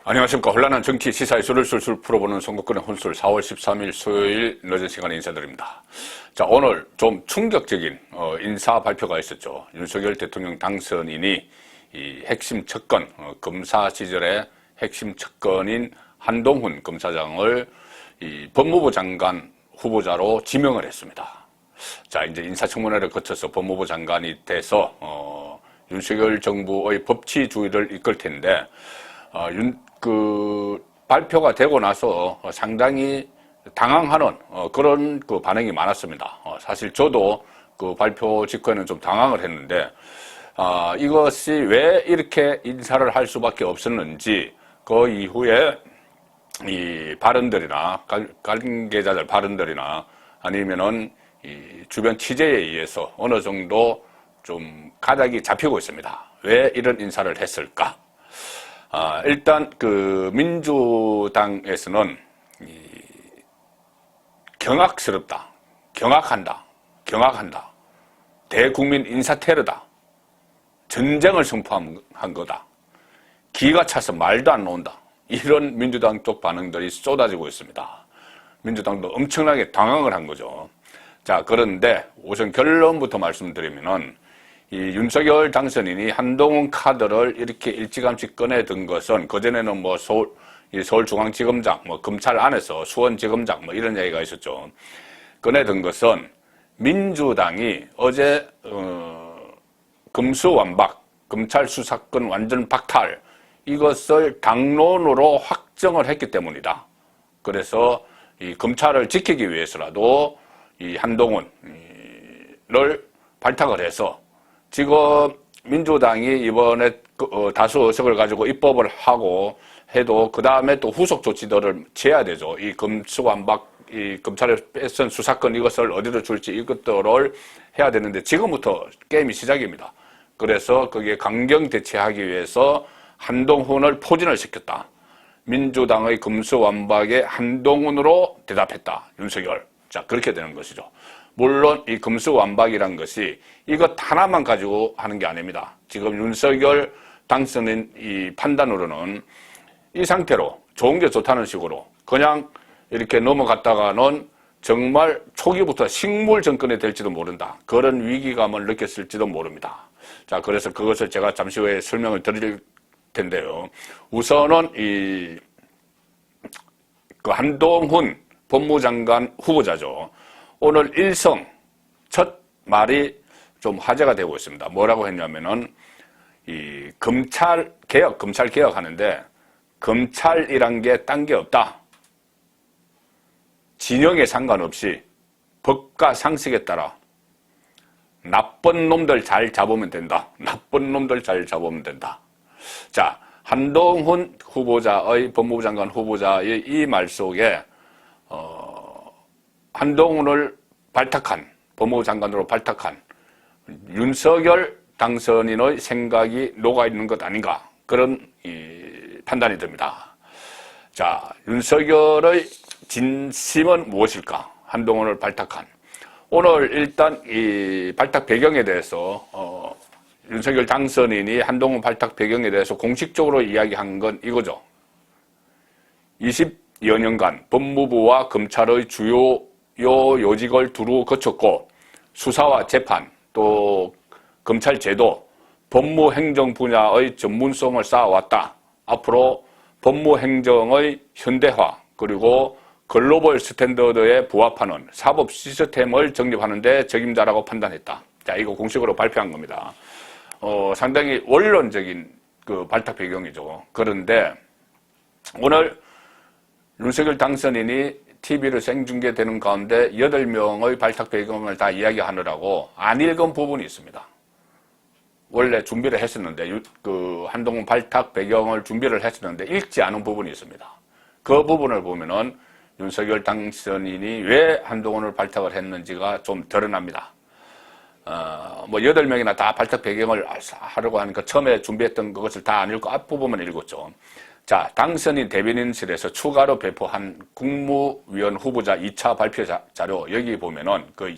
안녕하십니까. 혼란한 정치 시사의 술을 술술 풀어보는 선거권의 혼술 4월 13일 수요일 늦은 시간에 인사드립니다. 자, 오늘 좀 충격적인 인사 발표가 있었죠. 윤석열 대통령 당선인이 이 핵심 척건, 검사 시절의 핵심 척건인 한동훈 검사장을 이 법무부 장관 후보자로 지명을 했습니다. 자, 이제 인사청문회를 거쳐서 법무부 장관이 돼서 윤석열 정부의 법치주의를 이끌 텐데 발표가 되고 나서 상당히 당황하는 그런 반응이 많았습니다. 사실 저도 그 발표 직후에는 좀 당황을 했는데 이것이 왜 이렇게 인사를 할 수밖에 없었는지 그 이후에 이 발언들이나 관계자들 발언들이나 아니면은 이 주변 취재에 의해서 어느 정도 좀 가닥이 잡히고 있습니다. 왜 이런 인사를 했을까? 일단 민주당에서는 경악스럽다, 경악한다, 대국민 인사 테러다, 전쟁을 선포한 거다, 기가 차서 말도 안 나온다, 이런 민주당 쪽 반응들이 쏟아지고 있습니다. 민주당도 엄청나게 당황을 한 거죠. 자, 그런데 우선 결론부터 말씀드리면은 이 윤석열 당선인이 한동훈 카드를 이렇게 일찌감치 꺼내든 것은 그전에는 뭐 서울중앙지검장, 검찰 안에서 수원지검장 이런 얘기가 있었죠. 꺼내든 것은 민주당이 어제 금수완박, 검찰 수사권 완전 박탈, 이것을 당론으로 확정을 했기 때문이다. 그래서 이 검찰을 지키기 위해서라도 이 한동훈을 발탁을 해서 지금 민주당이 이번에 다수 의석을 가지고 입법을 하고 해도 그 다음에 또 후속 조치들을 취해야 되죠. 이 검수완박, 이 검찰에 뺏은 수사권 이것을 어디로 줄지 이것들을 해야 되는데 지금부터 게임이 시작입니다. 그래서 거기에 강경 대처하기 위해서 한동훈을 포진을 시켰다. 민주당의 검수완박에 한동훈으로 대답했다. 윤석열. 자, 그렇게 되는 것이죠. 물론 이 검수완박이란 것이 이것 하나만 가지고 하는 게 아닙니다. 지금 윤석열 당선인 이 판단으로는 이 상태로 좋은 게 좋다는 식으로 그냥 이렇게 넘어갔다가는 정말 초기부터 식물 정권이 될지도 모른다. 그런 위기감을 느꼈을지도 모릅니다. 자, 그래서 그것을 제가 잠시 후에 설명을 드릴 텐데요. 우선은 그 한동훈 법무장관 후보자죠. 오늘 일성 첫 말이 좀 화제가 되고 있습니다. 뭐라고 했냐면은 이 검찰 개혁 하는데 검찰이란 게 딴 게 없다. 진영에 상관없이 법과 상식에 따라 나쁜 놈들 잘 잡으면 된다. 나쁜 놈들 잘 잡으면 된다. 자, 한동훈 후보자의 법무부 장관 후보자의 이 말 속에 한동훈을 법무부 장관으로 발탁한 윤석열 당선인의 생각이 녹아있는 것 아닌가, 그런 판단이 듭니다. 자, 윤석열의 진심은 무엇일까? 한동훈을 발탁한. 오늘 일단 이 발탁 배경에 대해서 윤석열 당선인이 한동훈 발탁 배경에 대해서 공식적으로 이야기한 건 이거죠. 20여 년간 법무부와 검찰의 주요 요직을 두루 거쳤고 수사와 재판, 또 검찰 제도, 법무행정 분야의 전문성을 쌓아왔다. 앞으로 법무행정의 현대화 그리고 글로벌 스탠더드에 부합하는 사법 시스템을 정립하는 데 적임자라고 판단했다. 자, 이거 공식으로 발표한 겁니다. 상당히 원론적인 그 발탁 배경이죠. 그런데 오늘 윤석열 당선인이 TV를 생중계되는 가운데 8명의 발탁 배경을 다 이야기하느라고 안 읽은 부분이 있습니다. 원래 준비를 했었는데 그 한동훈 발탁 배경을 준비를 했었는데 읽지 않은 부분이 있습니다. 그 부분을 보면은 윤석열 당선인이 왜 한동훈을 발탁을 했는지가 좀 드러납니다. 8명이나 다 발탁 배경을 하려고 하니까 처음에 준비했던 그것을 다 안 읽고 앞부분만 읽었죠. 자, 당선인 대변인실에서 추가로 배포한 국무위원 후보자 2차 발표 자료, 여기 보면은 그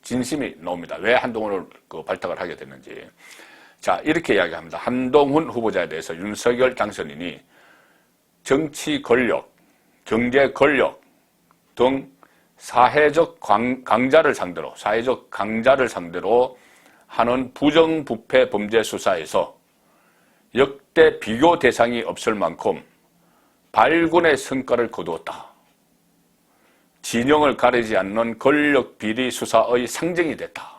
진심이 나옵니다. 왜 한동훈을 발탁을 하게 됐는지. 자, 이렇게 이야기합니다. 한동훈 후보자에 대해서 윤석열 당선인이 정치 권력, 경제 권력 등 사회적 강자를 상대로 하는 부정부패 범죄 수사에서 역대 비교 대상이 없을 만큼 발군의 성과를 거두었다. 진영을 가리지 않는 권력 비리 수사의 상징이 됐다.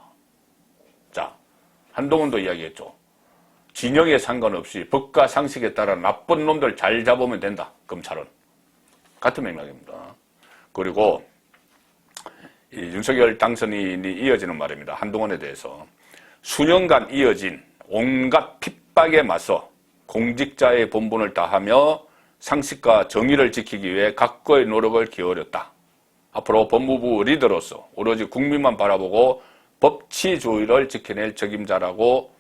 자, 한동훈도 이야기했죠. 진영에 상관없이 법과 상식에 따라 나쁜 놈들 잘 잡으면 된다. 검찰은. 같은 맥락입니다. 그리고 이 윤석열 당선인이 이어지는 말입니다. 한동훈에 대해서. 수년간 이어진 온갖 핍박에 맞서 공직자의 본분을 다하며 상식과 정의를 지키기 위해 각고의 노력을 기울였다. 앞으로 법무부 리더로서 오로지 국민만 바라보고 법치주의를 지켜낼 책임자라고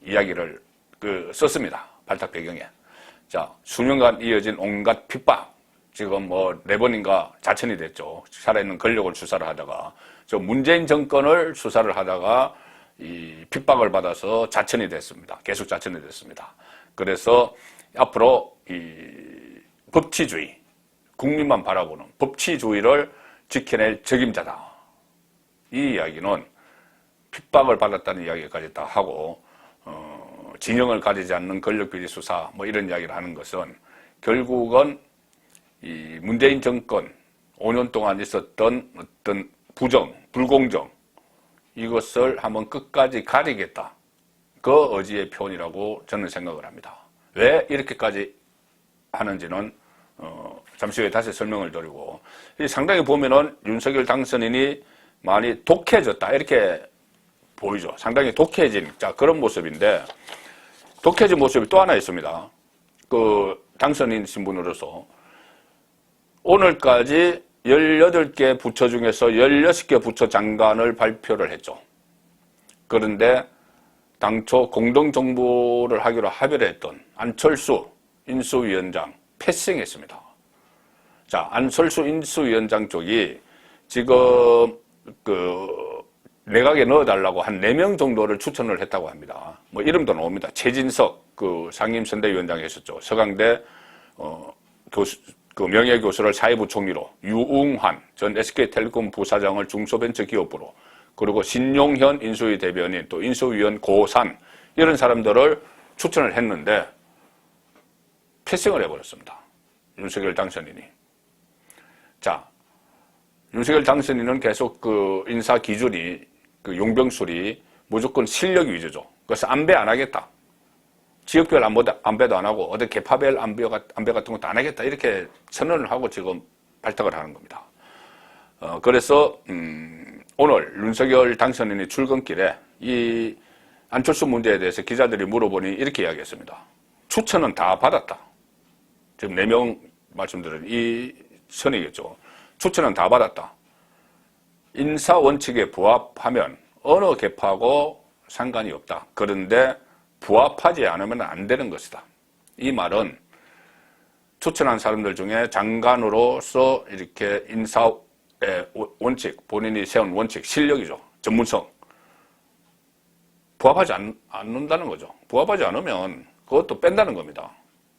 이야기를 썼습니다. 발탁 배경에. 자, 수년간 이어진 온갖 핍박. 지금 뭐 4번인가 자천이 됐죠. 살아있는 권력을 수사를 하다가. 저 문재인 정권을 수사를 하다가 이 핍박을 받아서 자천이 됐습니다. 계속 자천이 됐습니다. 그래서 앞으로 이 법치주의, 국민만 바라보는 법치주의를 지켜낼 책임자다. 이 이야기는 핍박을 받았다는 이야기까지 다 하고 진영을 가리지 않는 권력비리 수사 뭐 이런 이야기를 하는 것은 결국은 이 문재인 정권 5년 동안 있었던 어떤 부정, 불공정 이것을 한번 끝까지 가리겠다. 그 의지의 표현이라고 저는 생각을 합니다. 왜 이렇게까지 하는지는 잠시 후에 다시 설명을 드리고 상당히 보면은 윤석열 당선인이 많이 독해졌다 이렇게 보이죠. 상당히 독해진 그런 모습인데 독해진 모습이 또 하나 있습니다. 그 당선인 신분으로서 오늘까지 18개 부처 중에서 16개 부처 장관을 발표를 했죠. 그런데 당초 공동정부를 하기로 합의를 했던 안철수 인수위원장 패싱했습니다. 자, 안철수 인수위원장 쪽이 지금 내각에 넣어달라고 한 4명 정도를 추천을 했다고 합니다. 뭐 이름도 나옵니다. 최진석 상임선대위원장이 있었죠. 서강대 명예교수를 사회부총리로, 유웅환 전 SK텔레콤 부사장을 중소벤처기업부로, 그리고 신용현 인수위 대변인, 또 인수위원 고산 이런 사람들을 추천을 했는데 패싱을 해버렸습니다. 윤석열 당선인이. 자, 윤석열 당선인은 계속 인사 기준이 용병술이 무조건 실력 위주죠. 그래서 안배 안 하겠다. 지역별 안배도 안 하고 어디 개파별 안배 같은 것도 안 하겠다. 이렇게 선언을 하고 지금 발탁을 하는 겁니다. 그래서 오늘 윤석열 당선인이 출근길에 이 안철수 문제에 대해서 기자들이 물어보니 이렇게 이야기했습니다. 추천은 다 받았다. 지금 4명 말씀드린 이 선이겠죠. 추천은 다 받았다. 인사 원칙에 부합하면 어느 개파하고 상관이 없다. 그런데 부합하지 않으면 안 되는 것이다. 이 말은 추천한 사람들 중에 장관으로서 이렇게 인사의 원칙, 본인이 세운 원칙, 실력이죠. 전문성. 부합하지 않는다는 거죠. 부합하지 않으면 그것도 뺀다는 겁니다.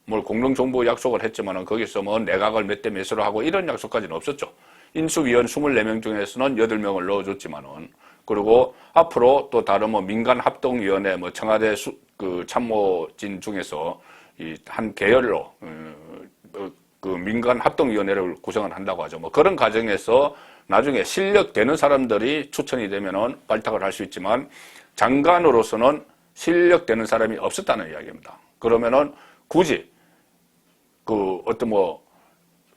뭘 공동정부 약속을 했지만은 거기서 뭐 내각을 몇 대 몇으로 하고 이런 약속까지는 없었죠. 인수위원 24명 중에서는 8명을 넣어줬지만은, 그리고 앞으로 또 다른 뭐 민간합동위원회, 뭐 청와대 참모진 중에서 이 한 계열로 민간합동위원회를 구성을 한다고 하죠. 뭐 그런 과정에서 나중에 실력되는 사람들이 추천이 되면은 발탁을 할 수 있지만 장관으로서는 실력되는 사람이 없었다는 이야기입니다. 그러면은 굳이 어떤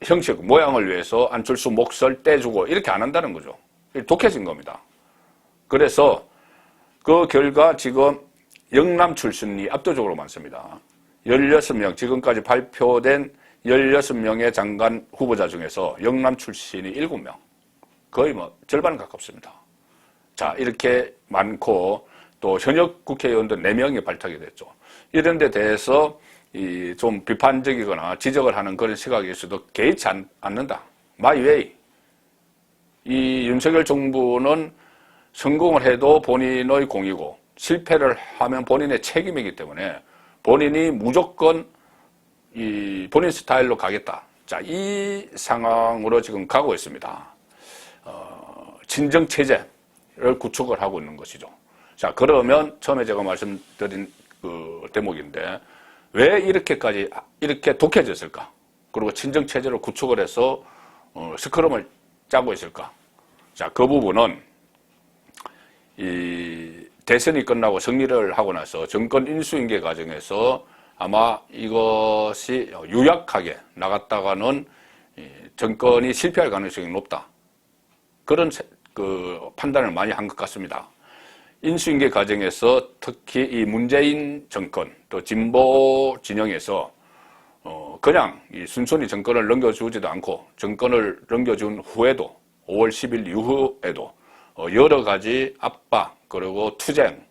형식, 모양을 위해서 안철수 몫을 떼주고 이렇게 안 한다는 거죠. 독해진 겁니다. 그래서 그 결과 지금 영남 출신이 압도적으로 많습니다. 16명, 지금까지 발표된 16명의 장관 후보자 중에서 영남 출신이 7명. 거의 절반 가깝습니다. 자, 이렇게 많고 또 현역 국회의원도 4명이 발탁이 됐죠. 이런 데 대해서 좀 비판적이거나 지적을 하는 그런 시각이 있어도 개의치 않는다. My way. 이 윤석열 정부는 성공을 해도 본인의 공이고 실패를 하면 본인의 책임이기 때문에 본인이 무조건 이 본인 스타일로 가겠다. 자, 이 상황으로 지금 가고 있습니다. 친정 체제를 구축을 하고 있는 것이죠. 자, 그러면 처음에 제가 말씀드린 그 대목인데 왜 이렇게까지 이렇게 독해졌을까? 그리고 친정 체제를 구축을 해서 스크럼을 짜고 있을까? 자, 그 부분은 이 대선이 끝나고 승리를 하고 나서 정권 인수인계 과정에서 아마 이것이 유약하게 나갔다가는 정권이 실패할 가능성이 높다. 그런 그 판단을 많이 한 것 같습니다. 인수인계 과정에서 특히 이 문재인 정권 또 진보 진영에서 그냥 이 순순히 정권을 넘겨주지도 않고 정권을 넘겨준 후에도 5월 10일 이후에도 여러 가지 압박 그리고 투쟁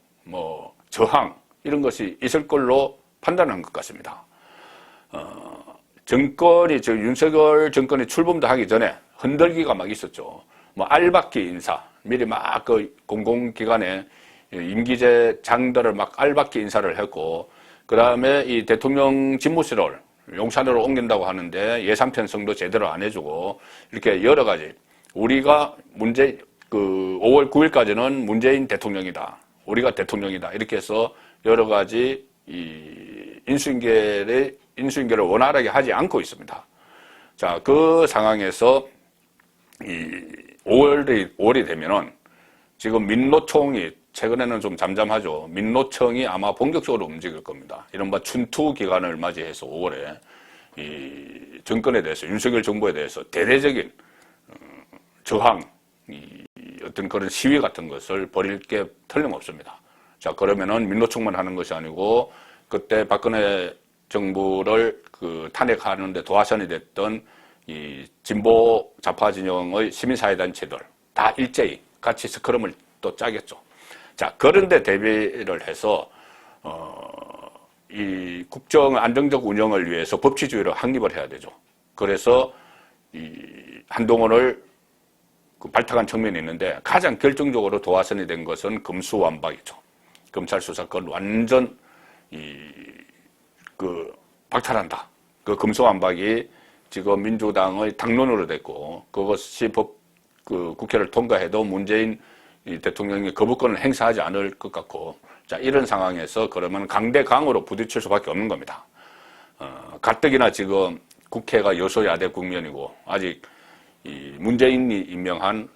저항 이런 것이 있을 걸로 판단한 것 같습니다. 정권이 윤석열 정권이 출범도 하기 전에 흔들기가 막 있었죠. 알박기 인사 미리 막 그 공공기관에 임기제 장들을 막 알박기 인사를 했고 그 다음에 이 대통령 집무실을 용산으로 옮긴다고 하는데 예산 편성도 제대로 안 해주고 이렇게 여러 가지 우리가 그 5월 9일까지는 문재인 대통령이다. 우리가 대통령이다. 이렇게 해서 여러 가지 이 인수인계를 원활하게 하지 않고 있습니다. 자, 그 상황에서 이 5월이 되면은 지금 민노총이 최근에는 좀 잠잠하죠. 민노총이 아마 본격적으로 움직일 겁니다. 이른바 춘투 기간을 맞이해서 5월에 이 정권에 대해서 윤석열 정부에 대해서 대대적인 저항, 어떤 그런 시위 같은 것을 벌일 게 틀림없습니다. 자, 그러면은 민노총만 하는 것이 아니고 그때 박근혜 정부를 그 탄핵하는데 도화선이 됐던 이 진보 좌파 진영의 시민사회단체들 다 일제히 같이 스크럼을 또 짜겠죠. 자, 그런데 대비를 해서 이 국정 안정적 운영을 위해서 법치주의로 확립을 해야 되죠. 그래서 이 한동훈을 발탁한 측면이 있는데 가장 결정적으로 도화선이 된 것은 금수완박이죠. 검찰 수사권 완전 박탈한다. 그 금수완박이 지금 민주당의 당론으로 됐고 그것이 국회를 통과해도 문재인 대통령이 거부권을 행사하지 않을 것 같고 자, 이런 상황에서 그러면 강대강으로 부딪힐 수밖에 없는 겁니다. 가뜩이나 지금 국회가 여소야대 국면이고 아직 이 문재인이 임명한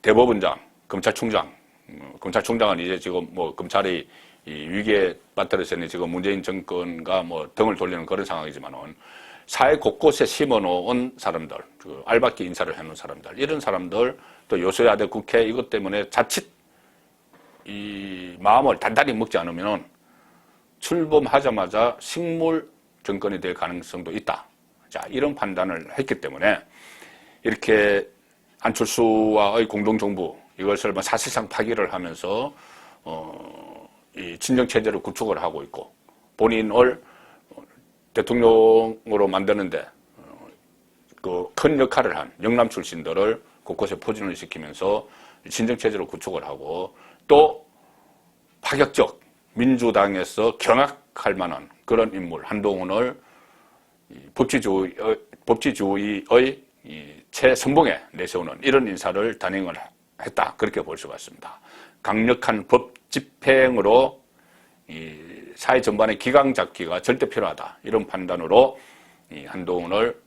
대법원장, 검찰총장은 이제 지금 검찰이 이 위기에 빠뜨려서는 지금 문재인 정권과 등을 돌리는 그런 상황이지만은 사회 곳곳에 심어놓은 사람들, 그 알박기 인사를 해놓은 사람들, 이런 사람들 또 여소야대 국회 이것 때문에 자칫 이 마음을 단단히 먹지 않으면 출범하자마자 식물 정권이 될 가능성도 있다. 자, 이런 판단을 했기 때문에 이렇게 안철수와의 공동정부 이것을 사실상 파기를 하면서 이 친정체제를 구축을 하고 있고 본인을 대통령으로 만드는데 그 큰 역할을 한 영남 출신들을 곳곳에 포진을 시키면서 친정체제를 구축을 하고 또 파격적 민주당에서 경악할 만한 그런 인물 한동훈을 법치주의의 최선봉에 내세우는 이런 인사를 단행을 했다. 그렇게 볼 수가 있습니다. 강력한 법 집행으로 이 사회 전반의 기강 잡기가 절대 필요하다. 이런 판단으로 이 한동훈을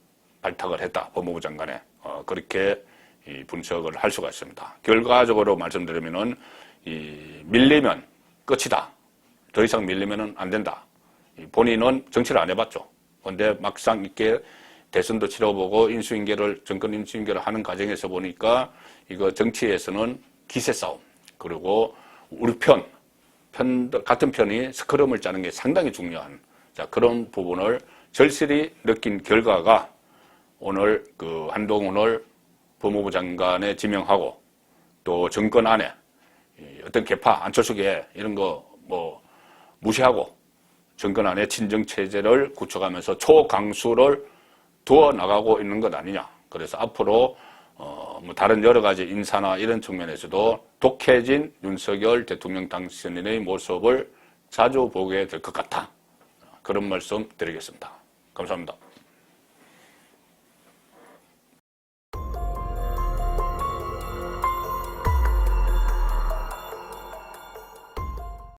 발탁을 했다. 법무부 장관에 그렇게 분석을 할 수가 있습니다. 결과적으로 말씀드리면은 밀리면 끝이다. 더 이상 밀리면은 안 된다. 본인은 정치를 안 해봤죠. 그런데 막상 이렇게 대선도 치러보고 정권 인수인계를 하는 과정에서 보니까 이거 정치에서는 기세 싸움 그리고 우리 같은 편이 스크럼을 짜는 게 상당히 중요한 그런 부분을 절실히 느낀 결과가 오늘 그 한동훈을 법무부 장관에 지명하고 또 정권 안에 어떤 개파 안철수계 이런 거 무시하고 정권 안에 친정체제를 구축하면서 초강수를 두어 나가고 있는 것 아니냐. 그래서 앞으로 다른 여러 가지 인사나 이런 측면에서도 독해진 윤석열 대통령 당선인의 모습을 자주 보게 될 것 같다. 그런 말씀 드리겠습니다. 감사합니다.